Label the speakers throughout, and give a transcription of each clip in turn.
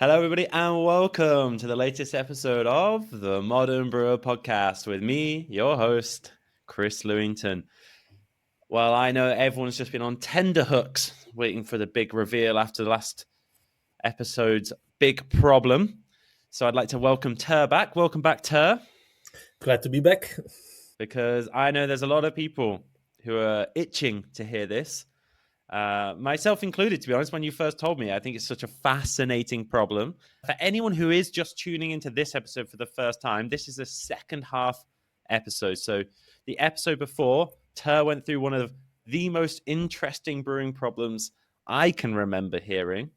Speaker 1: Hello, everybody, and welcome to the latest episode of the Modern Brewer Podcast with me, your host, Chris Lewington. Well, I know everyone's just been on tender hooks waiting for the big reveal after the last episode's big problem. So I'd like to welcome Tuur back. Welcome back, Tuur.
Speaker 2: Glad to be back.
Speaker 1: Because I know there's a lot of people who are itching to hear this. Myself included, to be honest, when you first told me, I think it's such a fascinating problem. For anyone who is just tuning into this episode for the first time, this is the second half episode. So the episode before, Tuur went through one of the most interesting brewing problems I can remember hearing.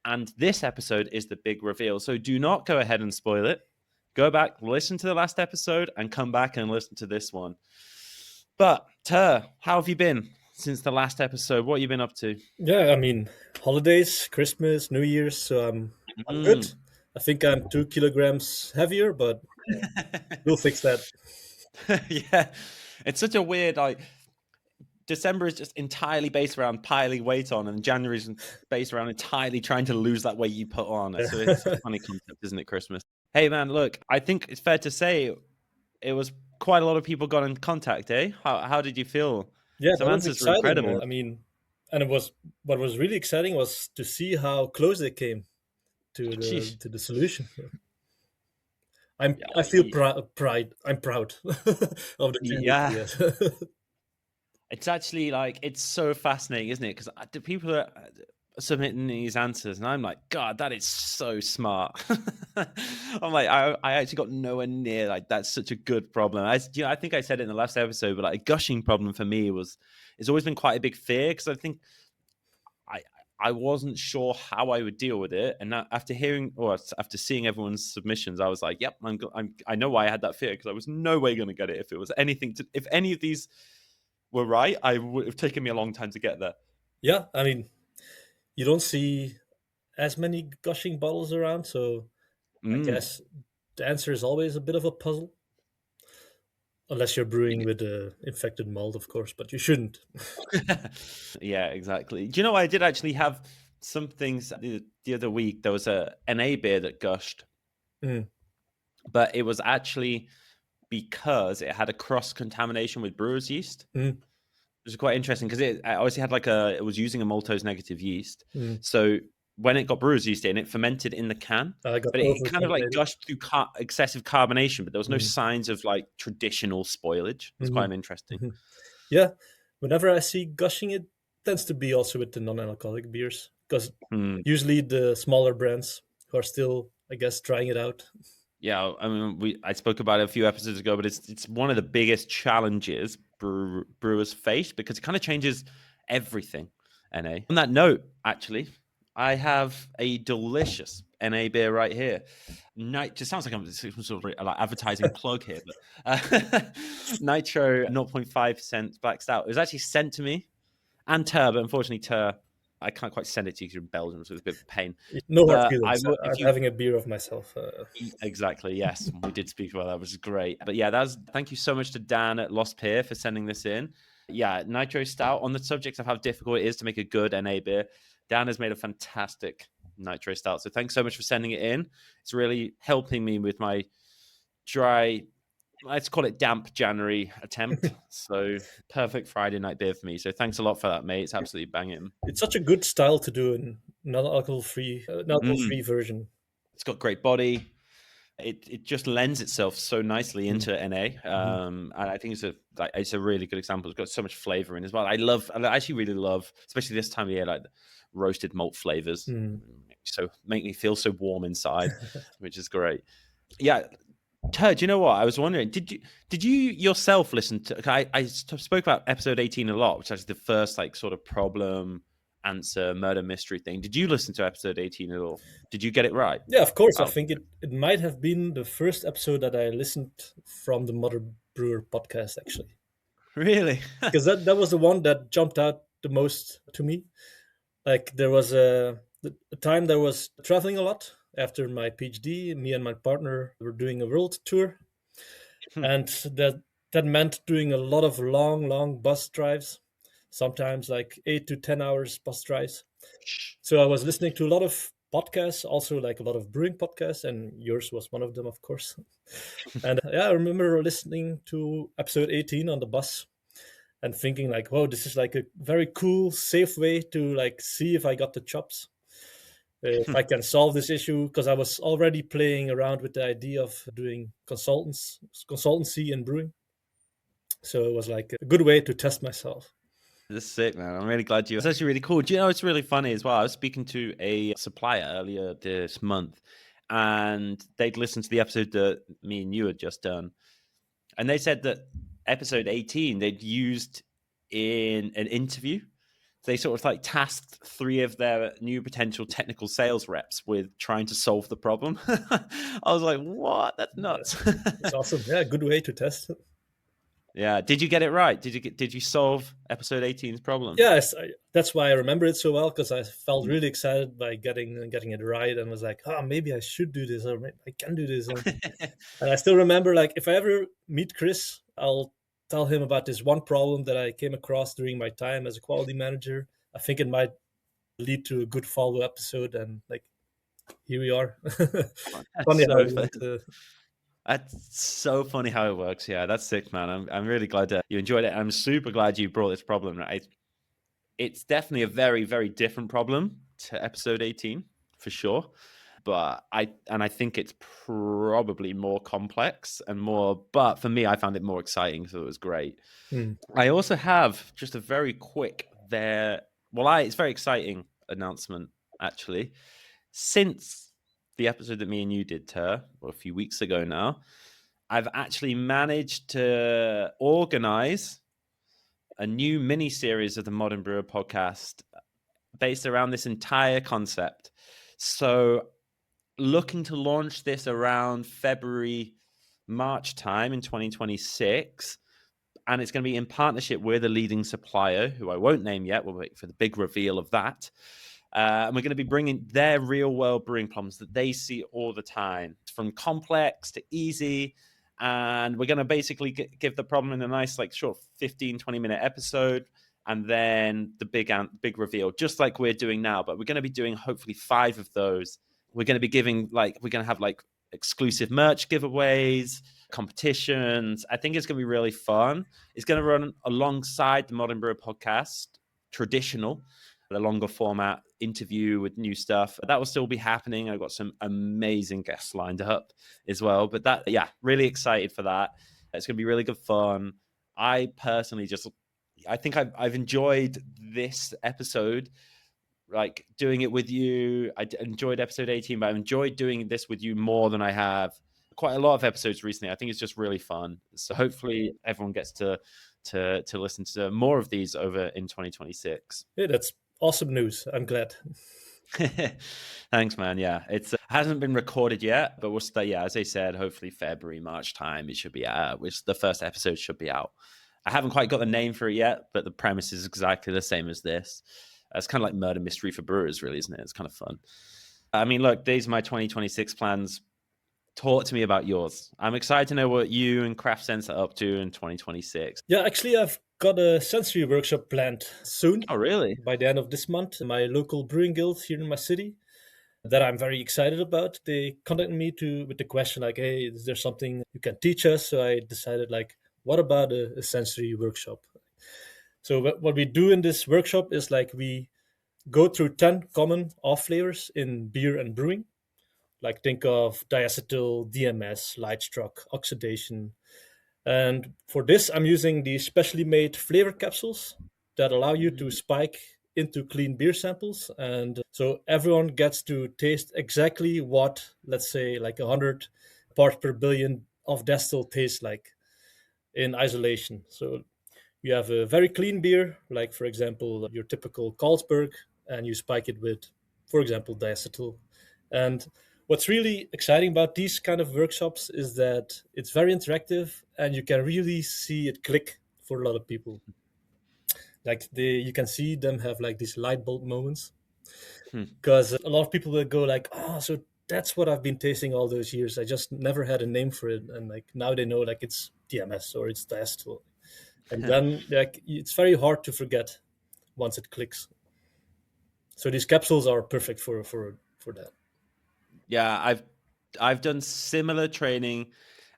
Speaker 1: And this episode is the big reveal. So do not go ahead and spoil it. Go back, listen to the last episode, and come back and listen to this one. But Tuur, how have you been since the last episode? What have you been up to?
Speaker 2: Yeah, I mean, holidays, Christmas, New Year's, so I'm good. I think I'm 2 kilograms heavier, but we'll fix that.
Speaker 1: Yeah, it's such a weird, December is just entirely based around piling weight on, and January is based around entirely trying to lose that weight you put on. So it's a funny concept, isn't it, Christmas? Hey, man, look, I think it's fair to say it was quite a lot of people got in contact, eh? How did you feel?
Speaker 2: Yeah,
Speaker 1: Some
Speaker 2: that was
Speaker 1: answers were
Speaker 2: exciting.
Speaker 1: incredible.
Speaker 2: I mean, and what was really exciting was to see how close they came to the solution. I feel pride. I'm proud of the team.
Speaker 1: Yeah.
Speaker 2: Yes.
Speaker 1: It's actually it's so fascinating, isn't it? Because the people are submitting these answers, and I'm like, God, that is so smart. I'm like, I actually got nowhere near that's such a good problem. I think I said it in the last episode, but a gushing problem for me it's always been quite a big fear because I think I wasn't sure how I would deal with it, and after seeing everyone's submissions, I was like, yep, I know why I had that fear because I was no way going to get it if it was if any of these were right, I would have taken me a long time to get there.
Speaker 2: Yeah, I mean, you don't see as many gushing bottles around, so I guess the answer is always a bit of a puzzle. Unless you're brewing with infected malt, of course, but you shouldn't.
Speaker 1: Yeah, exactly. Do you know, I did actually have some things the other week. There was a NA beer that gushed, but it was actually because it had a cross-contamination with brewer's yeast. It was quite interesting because it obviously had it was using a maltose negative yeast. So when it got brewer's yeast in, it fermented in the can, but it kind of gushed through excessive carbonation, but there was no signs of traditional spoilage. It's quite interesting.
Speaker 2: Yeah, whenever I see gushing, it tends to be also with the non-alcoholic beers, because usually the smaller brands who are still, I guess, trying it out.
Speaker 1: Yeah, I mean, I spoke about it a few episodes ago, but it's one of the biggest challenges brewers face because it kind of changes everything. NA. On that note, actually, I have a delicious NA beer right here. Just sounds like I'm some sort of advertising plug here, but Nitro 0.5% Black Stout. It was actually sent to me and Tuur, but unfortunately, Tuur, I can't quite send it to you because you're in Belgium, so it's a bit of a pain.
Speaker 2: No hard feelings. I'm having a beer of myself.
Speaker 1: Exactly, yes. We did speak about that, which is great. But yeah, thank you so much to Dan at Lost Pier for sending this in. Yeah, Nitro Stout, on the subject of how difficult it is to make a good NA beer, Dan has made a fantastic Nitro Stout. So thanks so much for sending it in. It's really helping me with my dry, let's call it damp January attempt. So perfect Friday night beer for me. So thanks a lot for that, mate. It's absolutely banging.
Speaker 2: It's such a good style to do in non-alcohol-free version.
Speaker 1: It's got great body. It just lends itself so nicely into NA, and I think it's a really good example. It's got so much flavor in as well. I actually really love, especially this time of year, roasted malt flavors. So make me feel so warm inside, which is great. Yeah. Tuur, do you know what? I was wondering, did you yourself listen to? I spoke about episode 18 a lot, which is the first sort of problem answer murder mystery thing. Did you listen to episode 18 at all? Did you get it right?
Speaker 2: Yeah, of course. I think it might have been the first episode that I listened from the Mother Brewer podcast, actually.
Speaker 1: Really?
Speaker 2: Because that was the one that jumped out the most to me. There was a time that I was traveling a lot after my PhD. Me and my partner were doing a world tour, and that meant doing a lot of long bus drives, sometimes 8 to 10 hours bus drives. So I was listening to a lot of podcasts, also like a lot of brewing podcasts, and yours was one of them, of course. And yeah, I remember listening to episode 18 on the bus and thinking like, whoa, this is like a very cool, safe way to like see if I got the chops, if I can solve this issue, because I was already playing around with the idea of doing consultancy in brewing. So it was like a good way to test myself.
Speaker 1: This is sick, man. I'm really glad you. It's actually really cool. Do you know it's really funny as well? I was speaking to a supplier earlier this month, and they'd listened to the episode that me and you had just done, and they said that episode 18 they'd used in an interview. They sort of like tasked 3 of their new potential technical sales reps with trying to solve the problem. I was like, "What? That's nuts!"
Speaker 2: It's awesome. Yeah, good way to test it.
Speaker 1: Yeah. Did you get it right? Did you solve episode 18's problem?
Speaker 2: Yes, that's why I remember it so well, because I felt really excited by getting it right, and was like, oh, maybe I should do this, or maybe I can do this. And I still remember, like, if I ever meet Chris, I'll tell him about this one problem that I came across during my time as a quality manager. I think it might lead to a good follow-up episode, and like, here we are. Funny how it went.
Speaker 1: That's so funny how it works. Yeah, that's sick, man. I'm really glad that you enjoyed it. I'm super glad you brought this problem. Right, it's definitely a very very different problem to episode 18 for sure. But I think it's probably more complex and more. But for me, I found it more exciting, so it was great. I also have just a very quick there. Well, it's very exciting announcement actually. Since the episode that me and you did, Tuur, a few weeks ago now, I've actually managed to organize a new mini series of the Modern Brewer podcast based around this entire concept. So, looking to launch this around February, March time in 2026. And it's going to be in partnership with a leading supplier who I won't name yet. We'll wait for the big reveal of that. And we're going to be bringing their real world brewing problems that they see all the time, from complex to easy. And we're going to basically give the problem in a nice, like, short 15, 20-minute episode. And then the big reveal, just like we're doing now. But we're going to be doing hopefully 5 of those. We're going to be giving, like, we're going to have like exclusive merch giveaways, competitions. I think it's going to be really fun. It's going to run alongside the Modern Brewer podcast, traditional, the longer format interview with new stuff. That will still be happening. I've got some amazing guests lined up as well. But that, yeah, really excited for that. It's going to be really good fun. I personally I think I've enjoyed this episode, like doing it with you. I enjoyed episode 18, but I've enjoyed doing this with you more than I have quite a lot of episodes recently. I think it's just really fun. So hopefully everyone gets to listen to more of these over in 2026.
Speaker 2: Yeah, that's awesome news. I'm glad.
Speaker 1: Thanks, man. Yeah, it hasn't been recorded yet, but we'll stay. Yeah, as I said, hopefully February, March time, it should be out. Which the first episode should be out. I haven't quite got the name for it yet, but the premise is exactly the same as this. It's kind of like murder mystery for brewers, really, isn't it? It's kind of fun. I mean, look, these are my 2026 plans. Talk to me about yours. I'm excited to know what you and Craft Sense are up to in 2026.
Speaker 2: Yeah, actually, I've got a sensory workshop planned soon.
Speaker 1: Oh, really?
Speaker 2: By the end of this month, my local brewing guild here in my city that I'm very excited about. They contacted me with the question like, hey, is there something you can teach us? So I decided like, what about a sensory workshop? So what we do in this workshop is like we go through 10 common off flavors in beer and brewing. Like think of diacetyl, DMS, light struck, oxidation. And for this, I'm using these specially made flavor capsules that allow you to spike into clean beer samples. And so everyone gets to taste exactly what, let's say, like 100 parts per billion of distill tastes like in isolation. So you have a very clean beer, like, for example, your typical Carlsberg, and you spike it with, for example, diacetyl. And what's really exciting about these kind of workshops is that it's very interactive and you can really see it click for a lot of people. Like you can see them have like these light bulb moments, because a lot of people will go like, oh, so that's what I've been tasting all those years. I just never had a name for it. And like now they know like it's DMS or it's diacetyl. And then like it's very hard to forget once it clicks. So these capsules are perfect for for that.
Speaker 1: Yeah, I've done similar training,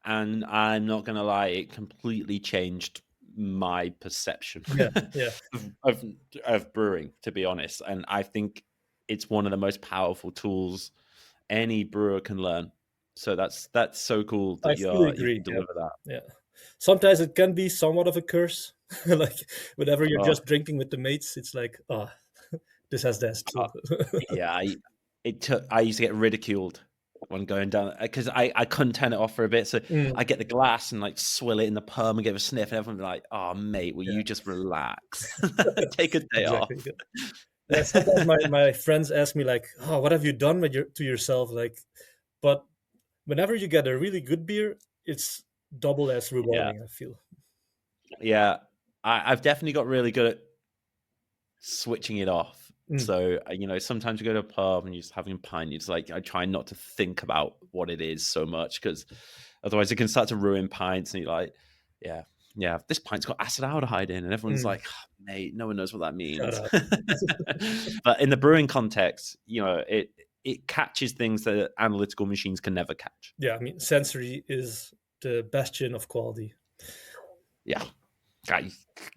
Speaker 1: and I'm not gonna lie, it completely changed my perception
Speaker 2: Yeah, yeah.
Speaker 1: of, of of brewing, to be honest. And I think it's one of the most powerful tools any brewer can learn. So that's so cool
Speaker 2: I
Speaker 1: that
Speaker 2: fully
Speaker 1: you
Speaker 2: agree.
Speaker 1: can
Speaker 2: Yeah,
Speaker 1: deliver that.
Speaker 2: yeah. Sometimes it can be somewhat of a curse. Like whenever you're
Speaker 1: Oh,
Speaker 2: just drinking with the mates, it's like, ah, this has that too.
Speaker 1: yeah, I used to get ridiculed when going down because I couldn't turn it off for a bit. So
Speaker 2: Mm,
Speaker 1: I get the glass and like swill it in the perm and give a sniff, and everyone be like, "Oh, mate, will
Speaker 2: yeah,
Speaker 1: you just relax? Take a day off."
Speaker 2: exactly. Yeah. Yeah, sometimes my friends ask me like, "Oh, what have you done with to yourself?" Like, but whenever you get a really good beer, it's double as
Speaker 1: Yeah,
Speaker 2: rewarding, I feel.
Speaker 1: yeah. I've definitely got really good at switching it off.
Speaker 2: Mm,
Speaker 1: So, sometimes you go to a pub and you're just having a pint. It's like I try not to think about what it is so much because otherwise it can start to ruin pints. And you're like, yeah, yeah, this pint's got acetaldehyde in, and everyone's
Speaker 2: mm,
Speaker 1: like, "Oh, mate, no one knows what that
Speaker 2: shut
Speaker 1: means."
Speaker 2: up.
Speaker 1: But in the brewing context, it catches things that analytical machines can never catch.
Speaker 2: Yeah, I mean, sensory is the bastion of quality.
Speaker 1: Yeah, I,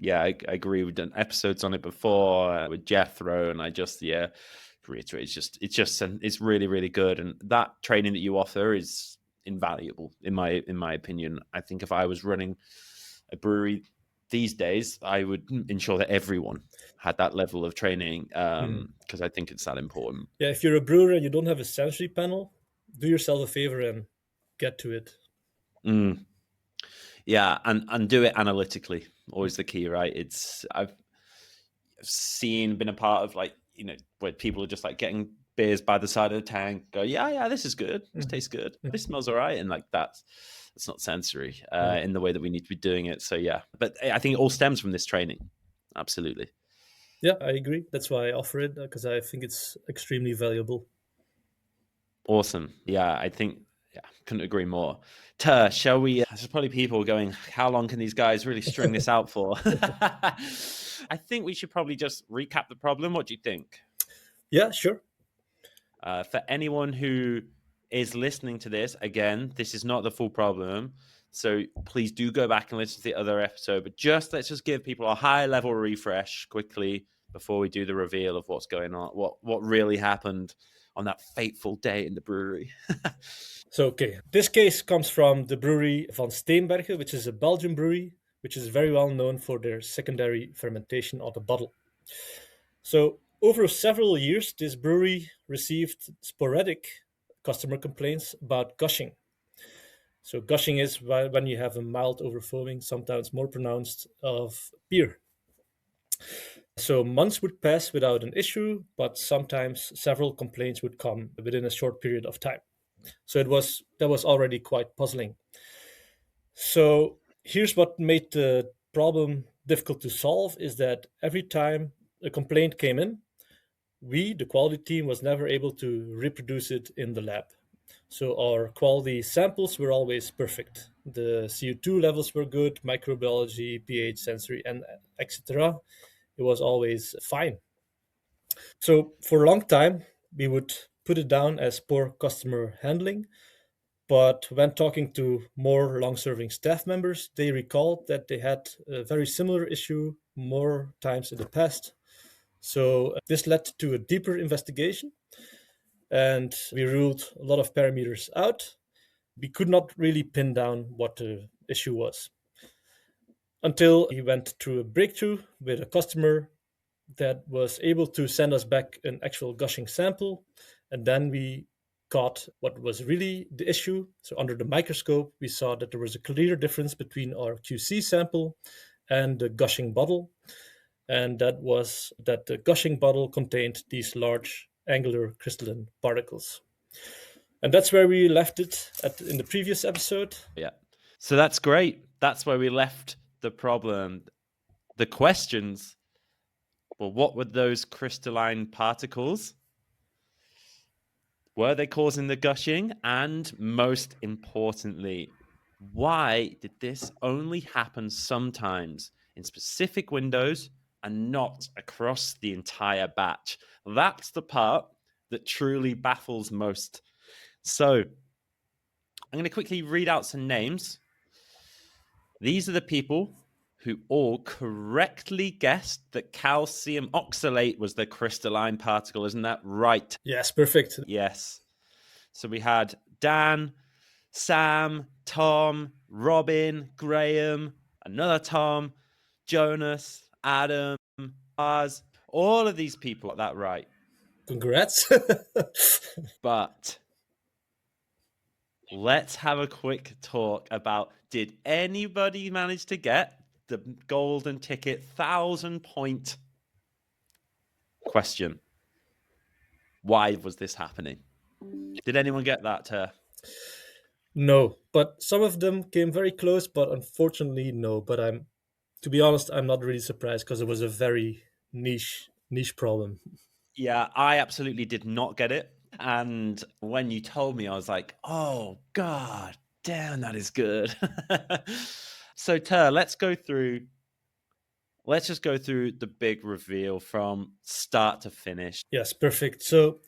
Speaker 1: I agree. We've done episodes on it before with Jethro, and I just reiterate. It's really really good, and that training that you offer is invaluable in my opinion. I think if I was running a brewery these days, I would ensure that everyone had that level of training
Speaker 2: Mm.
Speaker 1: because I think it's that important.
Speaker 2: Yeah, if you're a brewer and you don't have a sensory panel, do yourself a favor and get to it.
Speaker 1: Mm. Yeah, and do it analytically. Always the key, right? I've seen, been a part of like, where people are just like getting beers by the side of the tank, go, yeah, this is good. This
Speaker 2: Mhm.
Speaker 1: tastes good.
Speaker 2: Mhm.
Speaker 1: This smells all right. And like that's not sensory
Speaker 2: Yeah.
Speaker 1: in the way that we need to be doing it. So yeah, but I think it all stems from this training. Absolutely.
Speaker 2: Yeah, I agree. That's why I offer it because I think it's extremely valuable.
Speaker 1: Awesome. Yeah, I think, yeah, couldn't agree more. Tuur, shall we? There's probably people going, how long can these guys really string this out for? I think we should probably just recap the problem. What do you think?
Speaker 2: Yeah, sure.
Speaker 1: For anyone who is listening to this, again, this is not the full problem. So please do go back and listen to the other episode. But let's just give people a high level refresh quickly before we do the reveal of what's going on, what really happened on that fateful day in the brewery.
Speaker 2: So, okay, this case comes from the brewery van Steenbergen, which is a Belgian brewery, which is very well known for their secondary fermentation of the bottle. So, over several years, this brewery received sporadic customer complaints about gushing. So, gushing is when you have a mild overfoaming, sometimes more pronounced, of beer. So, months would pass without an issue, but sometimes several complaints would come within a short period of time. So, that was already quite puzzling. So, here's what made the problem difficult to solve is that every time a complaint came in, we, the quality team, was never able to reproduce it in the lab. So our quality samples were always perfect. The CO2 levels were good, microbiology, pH, sensory, and etc. It was always fine. So for a long time, we would put it down as poor customer handling. But when talking to more long serving staff members, they recalled that they had a very similar issue more times in the past. So this led to a deeper investigation and we ruled a lot of parameters out. We could not really pin down what the issue was until he went through a breakthrough with a customer that was able to send us back an actual gushing sample. And then we caught what was really the issue. So, under the microscope, we saw that there was a clear difference between our QC sample and the gushing bottle. And that was that the gushing bottle contained these large angular crystalline particles. And that's where we left it in the previous episode.
Speaker 1: Yeah. So that's great. That's where we left the problem. The questions, well, what were those crystalline particles? Were they causing the gushing? And most importantly, why did this only happen sometimes in specific windows and not across the entire batch? That's the part that truly baffles most. So I'm going to quickly read out some names. These are the people who all correctly guessed that calcium oxalate was the crystalline particle. Isn't that right?
Speaker 2: Yes, perfect.
Speaker 1: Yes. So we had Dan, Sam, Tom, Robin, Graham, another Tom, Jonas, Adam, Oz. All of these people got that right.
Speaker 2: Congrats.
Speaker 1: But let's have a quick talk about, did anybody manage to get the golden ticket 1,000-point question? Why was this happening? Did anyone get that, Tuur?
Speaker 2: No, but some of them came very close, but unfortunately, no. But to be honest, I'm not really surprised because it was a very niche problem.
Speaker 1: Yeah, I absolutely did not get it. And when you told me, I was like, oh, God damn, that is good. So, Tuur, let's just go through the big reveal from start to finish.
Speaker 2: Yes, perfect. So,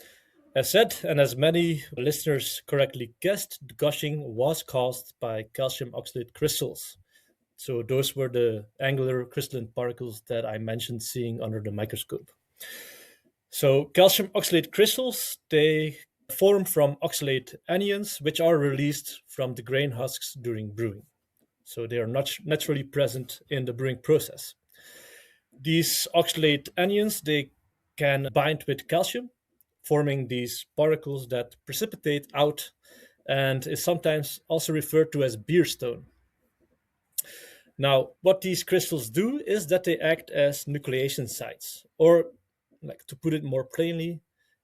Speaker 2: as said, and as many listeners correctly guessed, the gushing was caused by calcium oxalate crystals. So, those were the angular crystalline particles that I mentioned seeing under the microscope. So, calcium oxalate crystals, they form from oxalate anions, which are released from the grain husks during brewing. So, they are not naturally present in the brewing process. These oxalate anions, they can bind with calcium, forming these particles that precipitate out and is sometimes also referred to as beer stone. Now, what these crystals do is that they act as nucleation sites, or like to put it more plainly,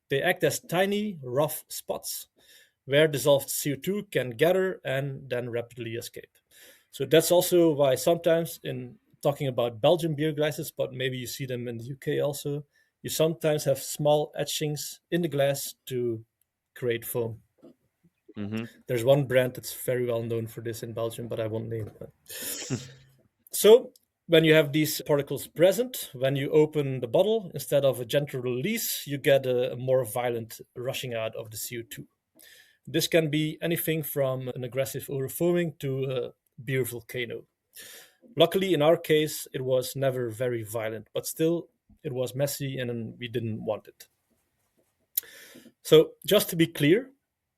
Speaker 2: they act as tiny, rough spots where dissolved CO2 can gather and then rapidly escape. So that's also why sometimes in talking about Belgian beer glasses, but maybe you see them in the UK also, you sometimes have small etchings in the glass to create foam.
Speaker 1: Mm-hmm.
Speaker 2: There's one brand that's very well known for this in Belgium, but I won't name it. So when you have these particles present, when you open the bottle, instead of a gentle release, you get a more violent rushing out of the CO2. This can be anything from an aggressive overfoaming to a beer volcano. Luckily, in our case, it was never very violent, but still, it was messy and we didn't want it. So, just to be clear,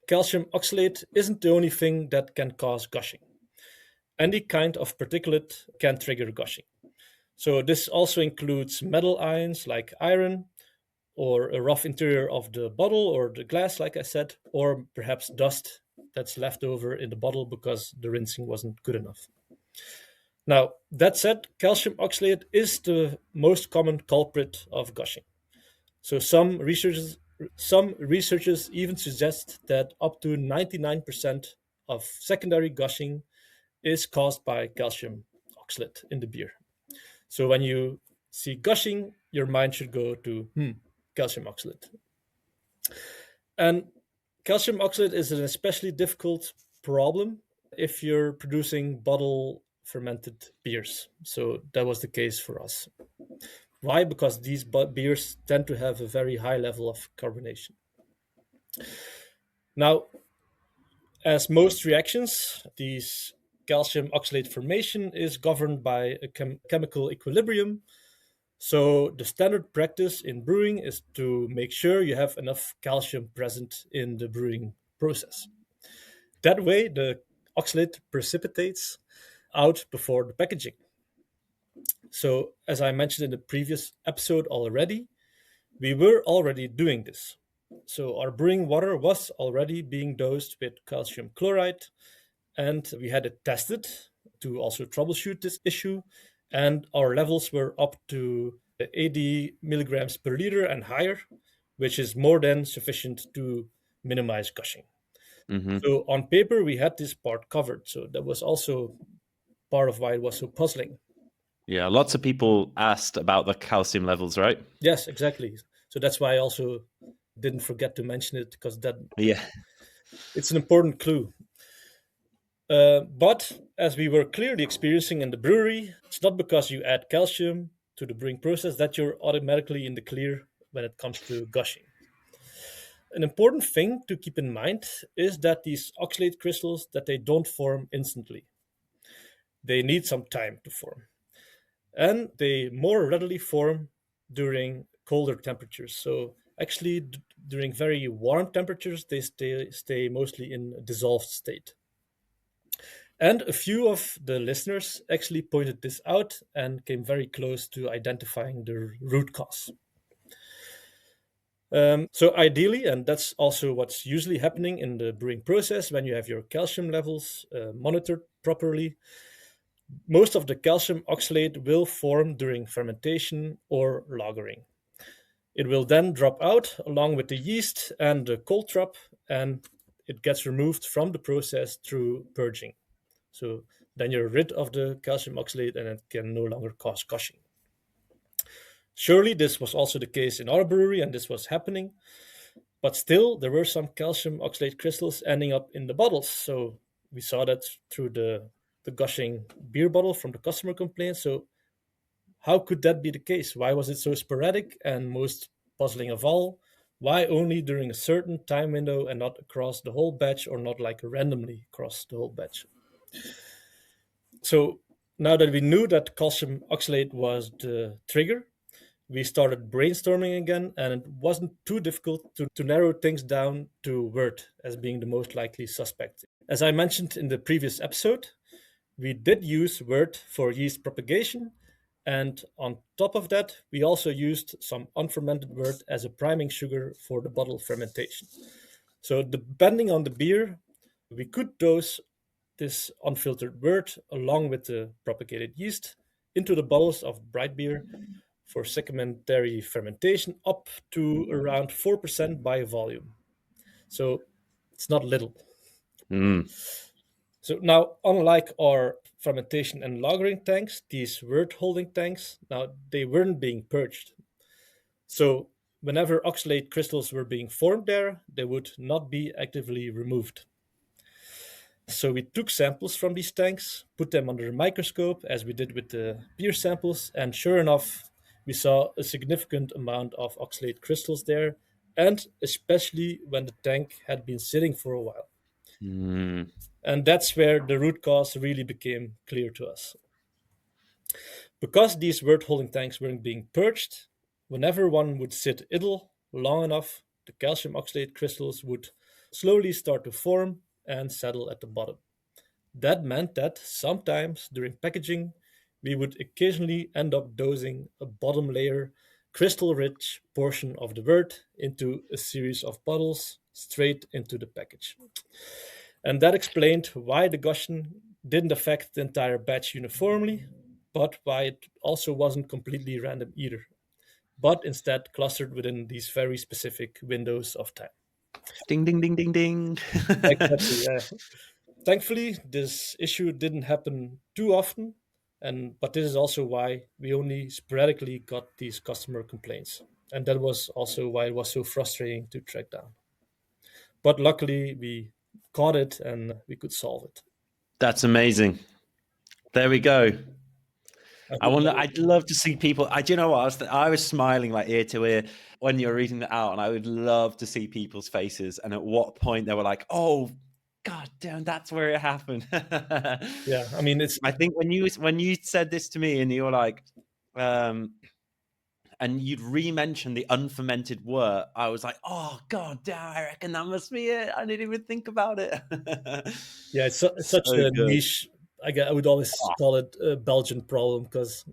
Speaker 2: calcium oxalate isn't the only thing that can cause gushing. Any kind of particulate can trigger gushing. So, this also includes metal ions like iron, or a rough interior of the bottle or the glass, like I said, or perhaps dust that's left over in the bottle because the rinsing wasn't good enough. Now, that said, calcium oxalate is the most common culprit of gushing. So some researchers even suggest that up to 99% of secondary gushing is caused by calcium oxalate in the beer. So when you see gushing, your mind should go to calcium oxalate. And calcium oxalate is an especially difficult problem if you're producing bottle fermented beers. So that was the case for us. Why? Because these beers tend to have a very high level of carbonation. Now, as most reactions, these calcium oxalate formation is governed by a chemical equilibrium. So the standard practice in brewing is to make sure you have enough calcium present in the brewing process. That way, the oxalate precipitates out before the packaging. So, as I mentioned in the previous episode already, we were already doing this. So, our brewing water was already being dosed with calcium chloride, and we had it tested to also troubleshoot this issue. And our levels were up to 80 milligrams per liter and higher, which is more than sufficient to minimize gushing.
Speaker 1: Mm-hmm.
Speaker 2: So, on paper, we had this part covered. So, that was also part of why it was so puzzling.
Speaker 1: Yeah, lots of people asked about the calcium levels, right?
Speaker 2: Yes, exactly. So that's why I also didn't forget to mention it because it's an important clue. But as we were clearly experiencing in the brewery, it's not because you add calcium to the brewing process that you're automatically in the clear when it comes to gushing. An important thing to keep in mind is that these oxalate crystals, that they don't form instantly. They need some time to form. And they more readily form during colder temperatures. So actually, during very warm temperatures, they stay mostly in a dissolved state. And a few of the listeners actually pointed this out and came very close to identifying the root cause. So ideally, and that's also what's usually happening in the brewing process when you have your calcium levels monitored properly, most of the calcium oxalate will form during fermentation or lagering. It will then drop out along with the yeast and the cold trap, and it gets removed from the process through purging. So then you're rid of the calcium oxalate and it can no longer cause gushing. Surely this was also the case in our brewery and this was happening, but still there were some calcium oxalate crystals ending up in the bottles. So we saw that through the gushing beer bottle from the customer complaint. So how could that be the case? Why was it so sporadic? And most puzzling of all, why only during a certain time window and not across the whole batch, or not like randomly across the whole batch? So now that we knew that calcium oxalate was the trigger, we started brainstorming again, and it wasn't too difficult to narrow things down to wort as being the most likely suspect. As I mentioned in the previous episode, we did use wort for yeast propagation, and on top of that, we also used some unfermented wort as a priming sugar for the bottle fermentation. So depending on the beer, we could dose this unfiltered wort along with the propagated yeast into the bottles of bright beer for secondary fermentation up to around 4% by volume. So it's not little. So now, unlike our fermentation and lagering tanks, these wort holding tanks, now they weren't being purged. So whenever oxalate crystals were being formed there, they would not be actively removed. So we took samples from these tanks, put them under a microscope, as we did with the beer samples, and sure enough, we saw a significant amount of oxalate crystals there, and especially when the tank had been sitting for a while. And that's where the root cause really became clear to us. Because these wort holding tanks weren't being purged, whenever one would sit idle long enough, the calcium oxalate crystals would slowly start to form and settle at the bottom. That meant that sometimes during packaging, we would occasionally end up dosing a bottom layer, crystal rich portion of the wort into a series of bottles straight into the package. And that explained why the gushing didn't affect the entire batch uniformly, but why it also wasn't completely random either, but instead clustered within these very specific windows of time.
Speaker 1: Ding, ding, ding, ding, ding.
Speaker 2: Exactly, yeah. Thankfully, this issue didn't happen too often, but this is also why we only sporadically got these customer complaints. And that was also why it was so frustrating to track down. But luckily, we caught it and we could solve it.
Speaker 1: That's amazing. There we go.
Speaker 2: I hope
Speaker 1: I'd love to see people. Do you know what? I was smiling like ear to ear when you were reading that out, and I would love to see people's faces and at what point they were like, "Oh, God damn, that's where it happened."
Speaker 2: Yeah, I mean, it's.
Speaker 1: I think when you said this to me, and you were like, and you'd re-mention the unfermented wort, I was like, "Oh God damn, I reckon that must be it." I didn't even think about it.
Speaker 2: Yeah, it's such
Speaker 1: So
Speaker 2: a
Speaker 1: good.
Speaker 2: niche. I would always
Speaker 1: Oh,
Speaker 2: call it a Belgian problem because,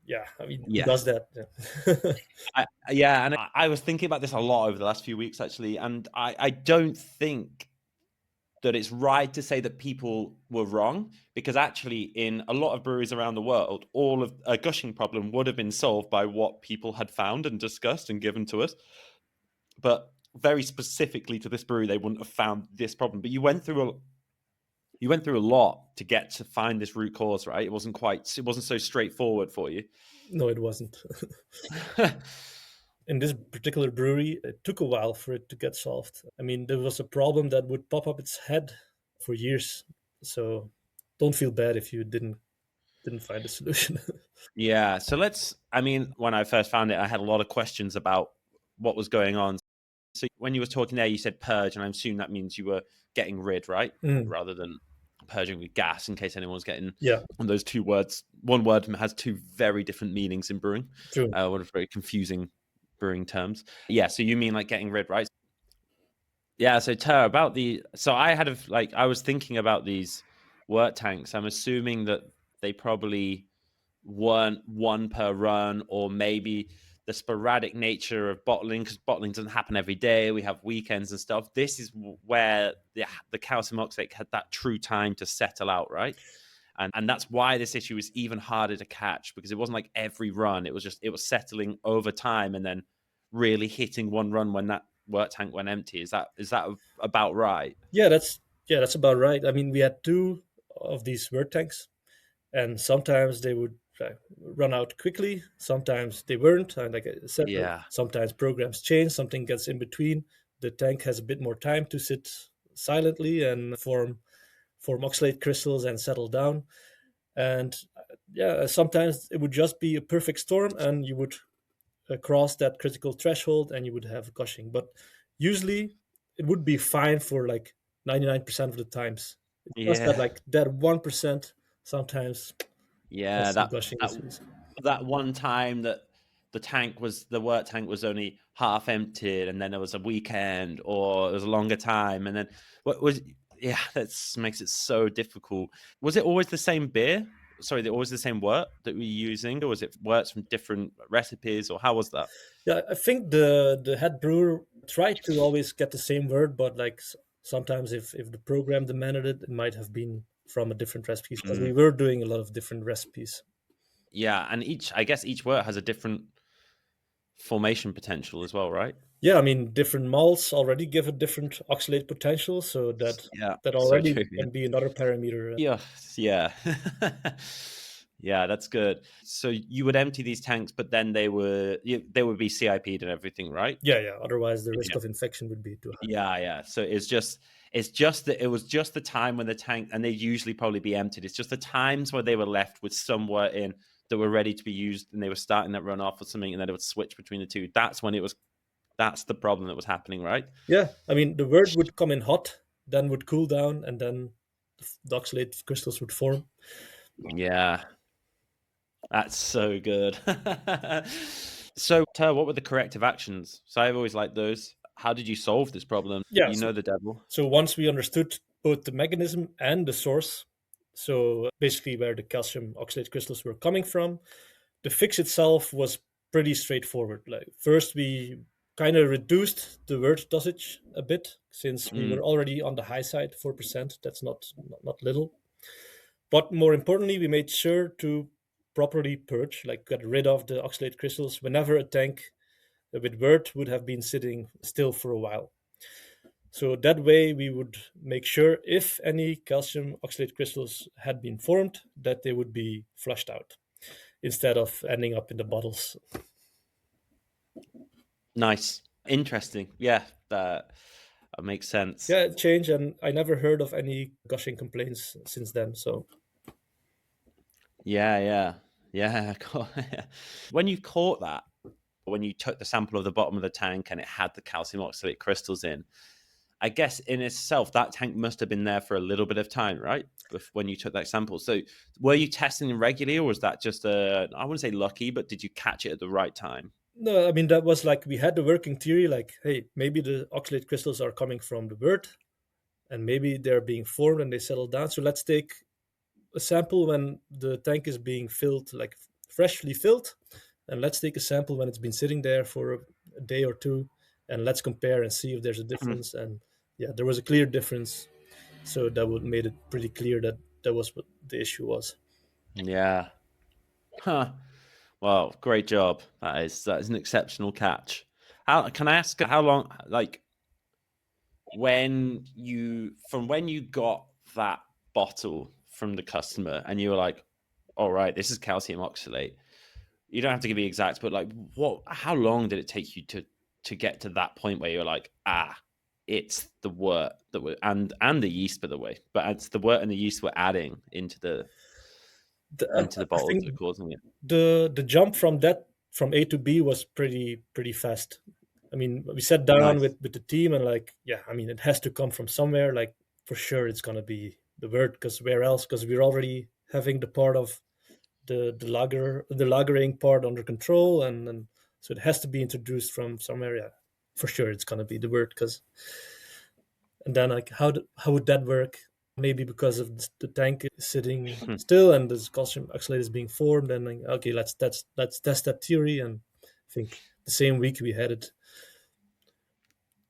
Speaker 2: yeah, I mean, who does
Speaker 1: yes.
Speaker 2: that? Yeah.
Speaker 1: Yeah, and I was thinking about this a lot over the last few weeks, actually, and I don't think that it's right to say that people were wrong, because actually in a lot of breweries around the world, all of a gushing problem would have been solved by what people had found and discussed and given to us. But very specifically to this brewery, they wouldn't have found this problem. But you went through a lot to get to find this root cause, right? It wasn't so straightforward for you.
Speaker 2: No, it wasn't. In this particular brewery, it took a while for it to get solved. I mean, there was a problem that would pop up its head for years. So don't feel bad if you didn't find a solution.
Speaker 1: Yeah. So when I first found it, I had a lot of questions about what was going on. So when you were talking there, you said purge, and I'm assuming that means you were getting rid, right?
Speaker 2: Mm,
Speaker 1: Rather than purging with gas, in case anyone's getting
Speaker 2: yeah,
Speaker 1: on those two words. One word has two very different meanings in brewing.
Speaker 2: true.
Speaker 1: One of very confusing brewing terms. Yeah, so you mean like getting rid, right? Yeah, so Tara, about so I was thinking about these wort tanks. I'm assuming that they probably weren't one per run, or maybe the sporadic nature of bottling, because bottling doesn't happen every day. We have weekends and stuff. This is where the calcium oxalate had that true time to settle out, right? And that's why this issue is even harder to catch, because it wasn't like every run. It was settling over time and then really hitting one run when that wort tank went empty. Is that about right?
Speaker 2: Yeah, that's about right. I mean, we had two of these word tanks, and sometimes they would run out quickly. Sometimes they weren't. And like I said,
Speaker 1: Yeah.
Speaker 2: sometimes programs change. Something gets in between. The tank has a bit more time to sit silently and form oxalate crystals and settle down. And yeah, sometimes it would just be a perfect storm, and you would cross that critical threshold, and you would have gushing. But usually, it would be fine for like 99% of the times. It's just that
Speaker 1: Yeah.
Speaker 2: like that 1% sometimes
Speaker 1: Yeah,
Speaker 2: has some gushing
Speaker 1: that
Speaker 2: issues.
Speaker 1: that one time that the work tank was only half emptied, and then there was a weekend, or it was a longer time, and then what was yeah, that makes it so difficult. Was it always the same beer? Sorry, always the same wort that we were using, or was it worts from different recipes, or how was that?
Speaker 2: Yeah, I think the head brewer tried to always get the same word, but like sometimes if the program demanded it, it might have been from a different recipes because
Speaker 1: Mm.
Speaker 2: we were doing a lot of different recipes.
Speaker 1: Yeah, and I guess each wort has a different formation potential as well, right?
Speaker 2: Yeah, I mean different malts already give a different oxalate potential, so
Speaker 1: Yeah,
Speaker 2: that
Speaker 1: so
Speaker 2: already
Speaker 1: true.
Speaker 2: can be another parameter.
Speaker 1: Yeah, yeah. Yeah, that's good. So you would empty these tanks, but then they would be CIP'd and everything, right?
Speaker 2: Yeah, yeah. Otherwise, the risk
Speaker 1: Yeah.
Speaker 2: of infection would be too high.
Speaker 1: Yeah, yeah. So it's just that it was just the time when the tank, and they'd usually probably be emptied. It's just the times where they were left with somewhere in that were ready to be used, and they were starting that runoff or something, and then it would switch between the two. That's the problem that was happening, right?
Speaker 2: Yeah, I mean the wort would come in hot, then would cool down, and then the oxalate crystals would form.
Speaker 1: Yeah. That's so good. So, Ter, what were the corrective actions? So I've always liked those. How did you solve this problem?
Speaker 2: Yeah.
Speaker 1: You know the devil.
Speaker 2: So once we understood both the mechanism and the source, so basically where the calcium oxalate crystals were coming from, the fix itself was pretty straightforward. Like first we kind of reduced the wort dosage a bit since we
Speaker 1: Mm,
Speaker 2: were already on the high side, 4%. That's not little. But more importantly, we made sure to properly purge, like get rid of the oxalate crystals whenever a tank with wort would have been sitting still for a while. So that way, we would make sure if any calcium oxalate crystals had been formed, that they would be flushed out instead of ending up in the bottles.
Speaker 1: nice. Interesting. Yeah, that makes sense.
Speaker 2: Yeah, it changed, and I never heard of any gushing complaints since then. So
Speaker 1: Yeah, yeah. Yeah. Cool. When you caught that, when you took the sample of the bottom of the tank and it had the calcium oxalate crystals in, I guess in itself, that tank must have been there for a little bit of time, right? When you took that sample. So were you testing them regularly, or was that just I wouldn't say lucky, but did you catch it at the right time?
Speaker 2: no, I mean that was like we had the working theory, like, hey, maybe the oxalate crystals are coming from the wort, and maybe they're being formed and they settle down. So let's take a sample when the tank is being filled, like freshly filled, and let's take a sample when it's been sitting there for a day or two, and let's compare and see if there's a
Speaker 1: Mhm.
Speaker 2: difference. And yeah, there was a clear difference, so that would made it pretty clear that that was what the issue was.
Speaker 1: Yeah. Huh. Well, great job. That is an exceptional catch. How can I ask how long, like, when you got that bottle from the customer and you were like, all right, this is calcium oxalate. You don't have to give me exact, but like, how long did it take you to get to that point where you're like, it's the wort that we're, and the yeast, by the way, but it's the wort and the yeast we're adding into the
Speaker 2: I
Speaker 1: bottles that are
Speaker 2: think
Speaker 1: causing it.
Speaker 2: the jump from A to B was pretty fast. I mean, we sat down
Speaker 1: Nice.
Speaker 2: with the team and like, yeah, I mean, it has to come from somewhere. Like for sure, it's gonna be the word, because where else? Because we're already having the part of the lagering part under control, and so it has to be introduced from somewhere. Yeah, for sure, it's gonna be the word. Because and then like how would that work? Maybe because of the tank is sitting still and this calcium oxalate is being formed, and like, okay, let's test that theory. And I think the same week we had it,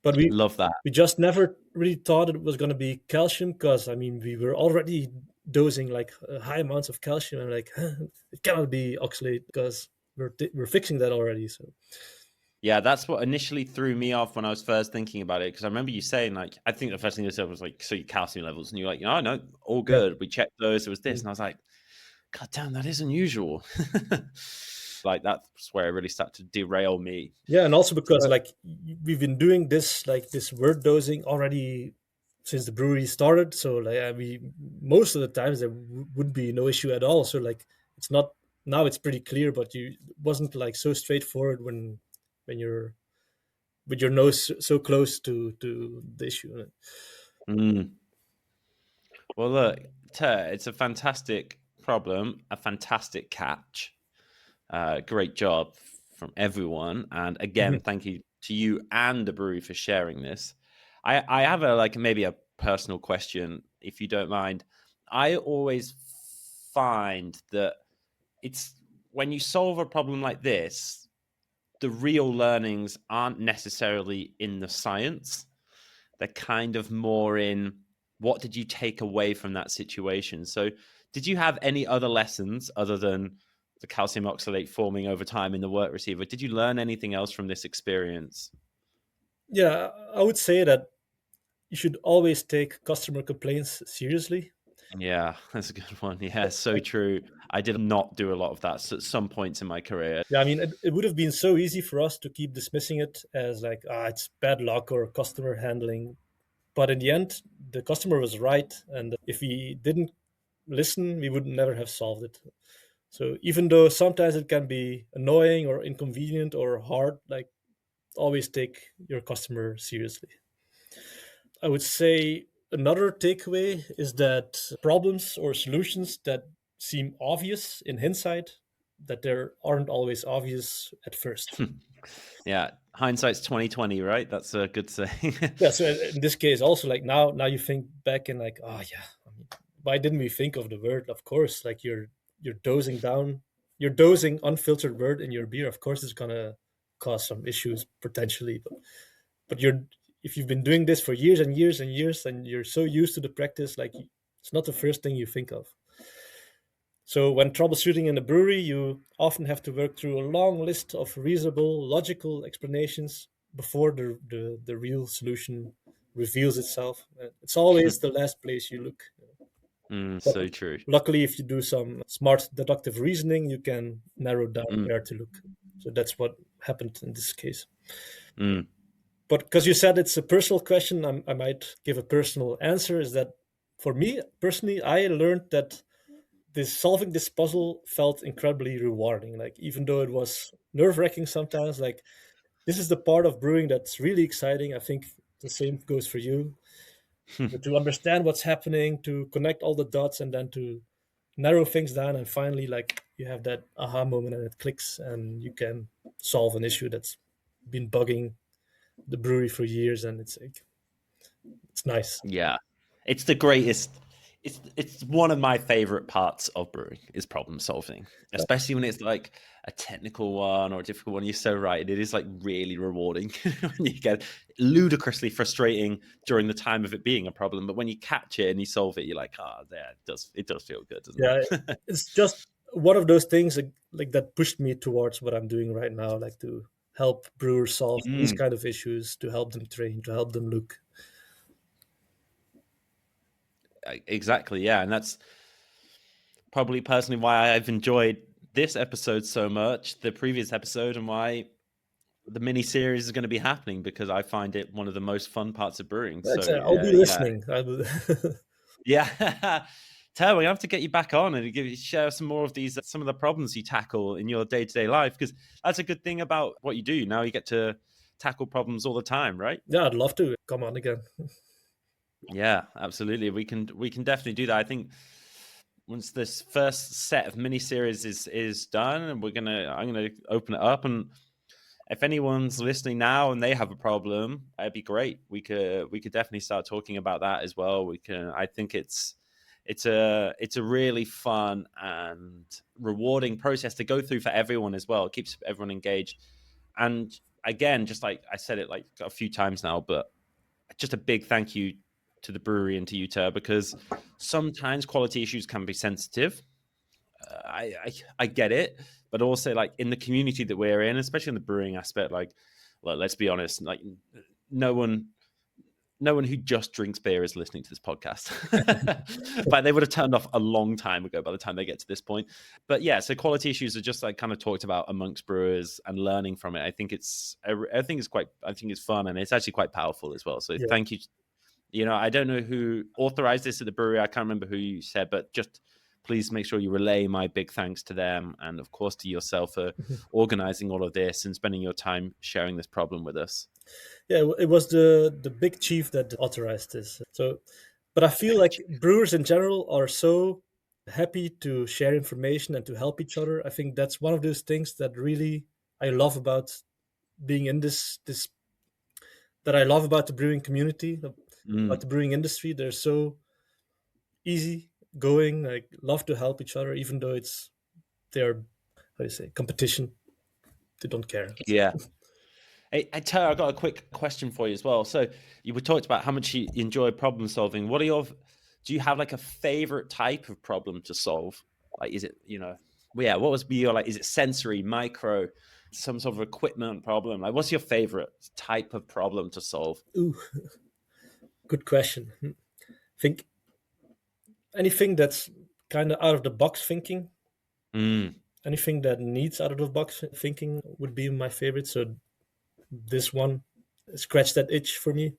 Speaker 2: but
Speaker 1: Love that.
Speaker 2: we just never really thought it was going to be calcium, because I mean we were already dosing like high amounts of calcium, and like it cannot be oxalate because we're fixing that already. So
Speaker 1: Yeah, that's what initially threw me off when I was first thinking about it. Because I remember you saying, like, I think the first thing you said was like, so your calcium levels, and you're like, no, all
Speaker 2: yeah.
Speaker 1: good. We checked those. It was this, and I was like, God damn, that is unusual. Like that's where it really started to derail me.
Speaker 2: Yeah, and also because
Speaker 1: So,
Speaker 2: like we've been doing this like this word dosing already since the brewery started. So like we most of the times there would be no issue at all. So like it's not now it's pretty clear, but it wasn't like so straightforward when you're with your nose so close to the issue.
Speaker 1: mm. Well, look, it's a fantastic problem, a fantastic catch. Great job from everyone, and again,
Speaker 2: Mhm.
Speaker 1: thank you to you and the brewery for sharing this. I have a like maybe a personal question, if you don't mind. I always find that it's when you solve a problem like this, the real learnings aren't necessarily in the science. They're kind of more in what did you take away from that situation. So, did you have any other lessons other than the calcium oxalate forming over time in the work receiver? Did you learn anything else from this experience?
Speaker 2: Yeah, I would say that you should always take customer complaints seriously.
Speaker 1: Yeah, that's a good one. Yeah, so true. I did not do a lot of that at some points in my career.
Speaker 2: Yeah, I mean, it would have been so easy for us to keep dismissing it as like, it's bad luck or customer handling. But in the end, the customer was right. And if we didn't listen, we would never have solved it. So even though sometimes it can be annoying or inconvenient or hard, like always take your customer seriously. I would say another takeaway is that problems or solutions that seem obvious in hindsight, that they aren't always obvious at first.
Speaker 1: Yeah, hindsight's 2020, right? That's a good saying.
Speaker 2: Yeah, so in this case also like now you think back and like, oh yeah, I mean, why didn't we think of the word? Of course, like you're dosing down, you're dosing unfiltered word in your beer. Of course it's gonna cause some issues potentially, but you're if you've been doing this for years and years and years and you're so used to the practice, like it's not the first thing you think of. So when troubleshooting in a brewery, you often have to work through a long list of reasonable, logical explanations before the real solution reveals itself. It's always the last place you look. But
Speaker 1: So true.
Speaker 2: luckily, if you do some smart deductive reasoning, you can narrow down
Speaker 1: Mm,
Speaker 2: where to look. So that's what happened in this case.
Speaker 1: mm.
Speaker 2: But because you said it's a personal question, I might give a personal answer. Is that for me personally, I learned that this solving this puzzle felt incredibly rewarding. Like even though it was nerve wracking sometimes, like this is the part of brewing that's really exciting. I think the same goes for you. But to understand what's happening, to connect all the dots, and then to narrow things down, and finally, like you have that aha moment, and it clicks, and you can solve an issue that's been bugging the brewery for years, and it's like it's nice.
Speaker 1: Yeah, it's the greatest. It's one of my favorite parts of brewing is problem solving, especially when it's like a technical one or a difficult one. You're so right. It is like really rewarding when you get ludicrously frustrating during the time of it being a problem, but when you catch it and you solve it, you're like, oh, yeah, it does feel good, doesn't
Speaker 2: Yeah,
Speaker 1: it?
Speaker 2: it's just one of those things like that pushed me towards what I'm doing right now, like to help brewers solve these
Speaker 1: Mm,
Speaker 2: kind of issues, to help them train, to help them look.
Speaker 1: exactly. Yeah, and that's probably personally why I've enjoyed this episode so much, the previous episode, and why the mini series is going to be happening because I find it one of the most fun parts of brewing.
Speaker 2: That's,
Speaker 1: So
Speaker 2: I'll be
Speaker 1: yeah,
Speaker 2: listening. I will.
Speaker 1: yeah. Tell we have to get you back on and share some more of these, some of the problems you tackle in your day to day life, because that's a good thing about what you do. Now you get to tackle problems all the time, right?
Speaker 2: Yeah, I'd love to come on again.
Speaker 1: Yeah, absolutely. We can definitely do that. I think once this first set of mini series is done, and I'm gonna open it up, and if anyone's listening now and they have a problem, it'd be great. We could definitely start talking about that as well. I think it's a really fun and rewarding process to go through for everyone as well. It keeps everyone engaged. And again, just like I said it like a few times now, but just a big thank you to the brewery and to you, Tuur, because sometimes quality issues can be sensitive. I get it, but also like in the community that we're in, especially in the brewing aspect, like, well, let's be honest, like no one who just drinks beer is listening to this podcast. But they would have turned off a long time ago by the time they get to this point. But yeah, so quality issues are just like kind of talked about amongst brewers and learning from it. I think it's fun, and it's actually quite powerful as well. So
Speaker 2: Yeah.
Speaker 1: thank you. I don't know who authorized this at the brewery. I can't remember who you said, but just please make sure you relay my big thanks to them, and of course to yourself for organizing all of this and spending your time sharing this problem with us.
Speaker 2: Yeah, it was the big chief that authorized this. So, but I feel like brewers in general are so happy to share information and to help each other. I think that's one of those things that really I love about being in this that I love about the brewing community, about the brewing industry. They're so easy going, like love to help each other, even though it's their, how do you say, competition. They don't care.
Speaker 1: Yeah. Hey, Tuur, I got a quick question for you as well. So you were talked about how much you enjoy problem solving. Do you have like a favorite type of problem to solve? Like, is it, what was your, like, is it sensory, micro, some sort of equipment problem? Like, what's your favorite type of problem to solve?
Speaker 2: Ooh, good question. I think anything that's kind of out of the box thinking, anything that needs out of the box thinking would be my favorite. So this one scratched that itch for me.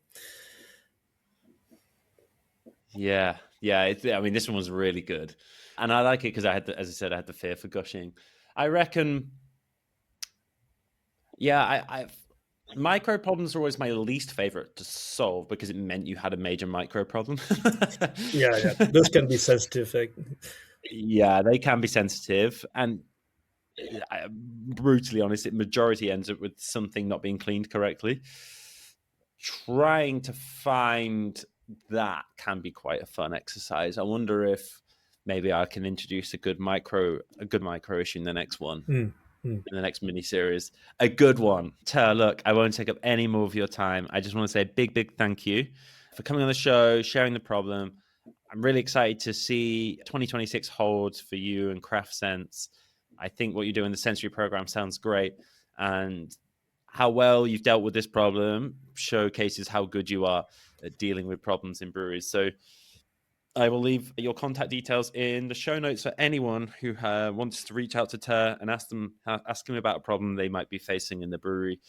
Speaker 1: Yeah. I mean, this one was really good, and I like it because as I said, I had the fear for gushing. I reckon. Yeah, I micro problems are always my least favorite to solve because it meant you had a major micro problem.
Speaker 2: Yeah, those can be sensitive.
Speaker 1: Yeah, they can be sensitive, and brutally honest, it majority ends up with something not being cleaned correctly. Trying to find that can be quite a fun exercise. I wonder if maybe I can introduce a good micro issue in the next one. In the next mini series, a good one. Tuur, look, I won't take up any more of your time. I just want to say a big thank you for coming on the show, sharing the problem. I'm really excited to see 2026 hold for you and Craft Sense. I think what you do in the sensory program sounds great, and how well you've dealt with this problem showcases how good you are at dealing with problems in breweries. So I will leave your contact details in the show notes for anyone who wants to reach out to Tuur and ask him about a problem they might be facing in the brewery.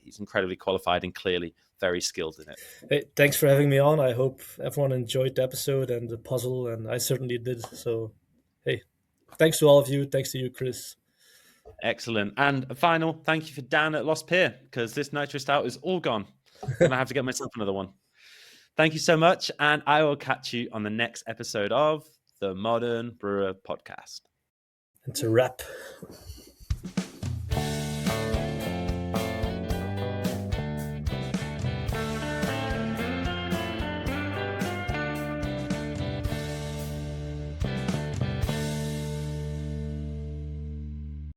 Speaker 1: He's incredibly qualified and clearly very skilled in it.
Speaker 2: Hey, thanks for having me on. I hope everyone enjoyed the episode and the puzzle, and I certainly did. So, hey, thanks to all of you. Thanks to you, Chris.
Speaker 1: Excellent. And a final thank you for Dan at Lost Pier, because this Nitro Stout is all gone. I'm going to have to get myself another one. Thank you so much, and I will catch you on the next episode of the Modern Brewer Podcast.
Speaker 2: It's a wrap.